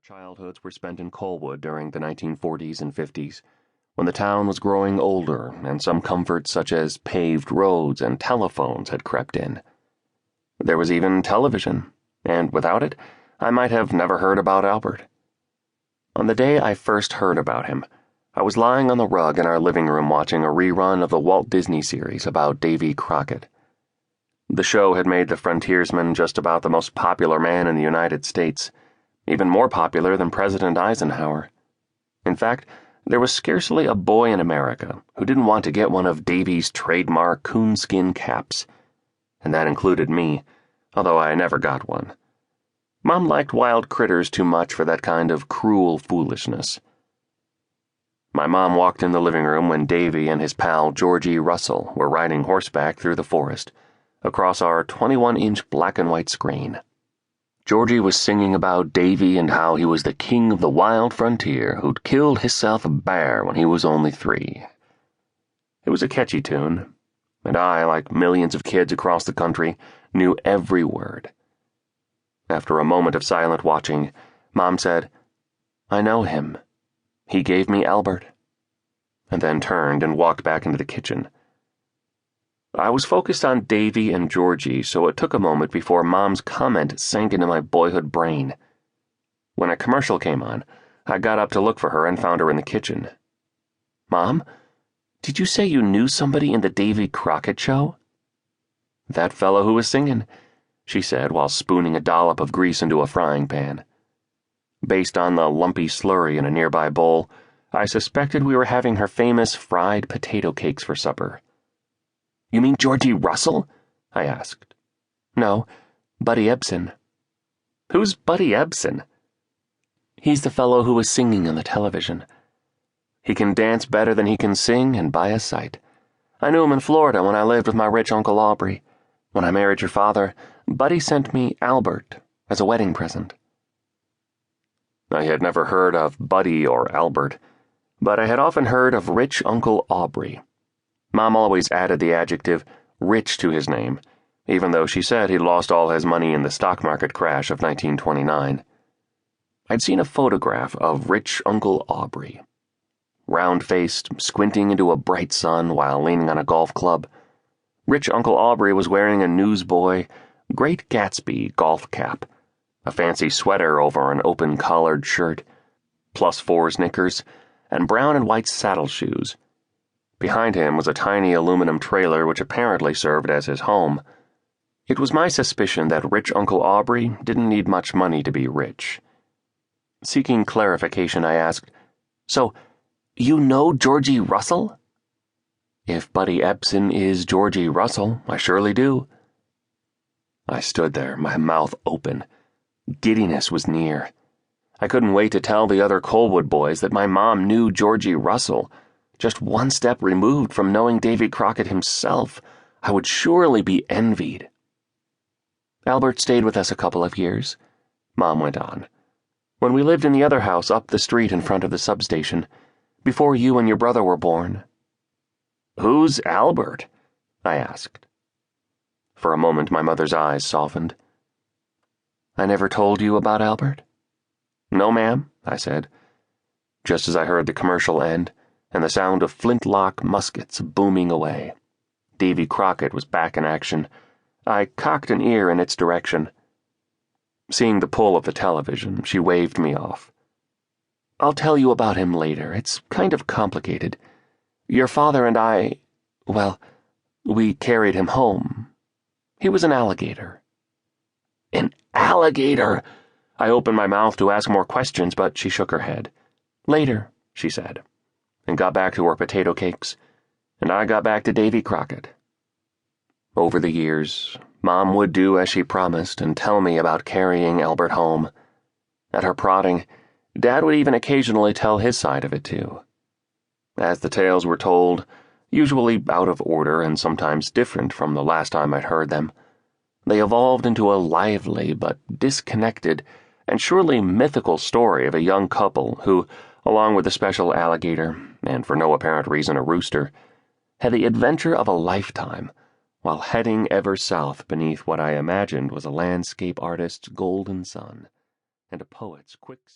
childhoods were spent in Colwood during the 1940s and 50s, when the town was growing older and some comforts such as paved roads and telephones had crept in. There was even television, and without it, I might have never heard about Albert. On the day I first heard about him, I was lying on the rug in our living room watching a rerun of the Walt Disney series about Davy Crockett. The show had made the frontiersman just about the most popular man in the United States, even more popular than President Eisenhower. In fact, there was scarcely a boy in America who didn't want to get one of Davy's trademark coonskin caps, and that included me, although I never got one. Mom liked wild critters too much for that kind of cruel foolishness. My mom walked in the living room when Davy and his pal Georgie Russell were riding horseback through the forest, across our 21-inch black and white screen. Georgie was singing about Davy and how he was the king of the wild frontier who'd killed hisself a bear when he was only 3. It was a catchy tune, and I, like millions of kids across the country, knew every word. After a moment of silent watching, Mom said, "I know him. He gave me Albert," and then turned and walked back into the kitchen. I was focused on Davy and Georgie, so it took a moment before Mom's comment sank into my boyhood brain. When a commercial came on, I got up to look for her and found her in the kitchen. "Mom, did you say you knew somebody in the Davy Crockett show?" "That fellow who was singing," she said while spooning a dollop of grease into a frying pan. Based on the lumpy slurry in a nearby bowl, I suspected we were having her famous fried potato cakes for supper. "You mean Georgie Russell?" I asked. "No, Buddy Ebsen." "Who's Buddy Ebsen?" "He's the fellow who was singing on the television. He can dance better than he can sing and by a sight. I knew him in Florida when I lived with my rich Uncle Aubrey. When I married your father, Buddy sent me Albert as a wedding present." I had never heard of Buddy or Albert, but I had often heard of rich Uncle Aubrey. Mom always added the adjective rich to his name, even though she said he'd lost all his money in the stock market crash of 1929. I'd seen a photograph of rich Uncle Aubrey. Round-faced, squinting into a bright sun while leaning on a golf club, rich Uncle Aubrey was wearing a newsboy, Great Gatsby golf cap, a fancy sweater over an open-collared shirt, +4 knickers, and brown and white saddle shoes. Behind him was a tiny aluminum trailer which apparently served as his home. It was my suspicion that rich Uncle Aubrey didn't need much money to be rich. Seeking clarification, I asked, "So, you know Georgie Russell?" "If Buddy Ebsen is Georgie Russell, I surely do." I stood there, my mouth open. Giddiness was near. I couldn't wait to tell the other Colwood boys that my mom knew Georgie Russell. Just one step removed from knowing Davy Crockett himself, I would surely be envied. "Albert stayed with us a couple of years," Mom went on, "when we lived in the other house up the street in front of the substation, before you and your brother were born." "Who's Albert?" I asked. For a moment my mother's eyes softened. "I never told you about Albert?" "No, ma'am," I said, just as I heard the commercial end and the sound of flintlock muskets booming away. Davy Crockett was back in action. I cocked an ear in its direction. Seeing the pull of the television, she waved me off. "I'll tell you about him later. It's kind of complicated. Your father and well, we carried him home. He was an alligator." "An alligator?" I opened my mouth to ask more questions, but she shook her head. "Later," she said, and got back to her potato cakes, and I got back to Davy Crockett. Over the years, Mom would do as she promised and tell me about carrying Albert home. At her prodding, Dad would even occasionally tell his side of it too. As the tales were told, usually out of order and sometimes different from the last time I'd heard them, they evolved into a lively but disconnected and surely mythical story of a young couple who, along with a special alligator, and for no apparent reason a rooster, had the adventure of a lifetime while heading ever south beneath what I imagined was a landscape artist's golden sun and a poet's quick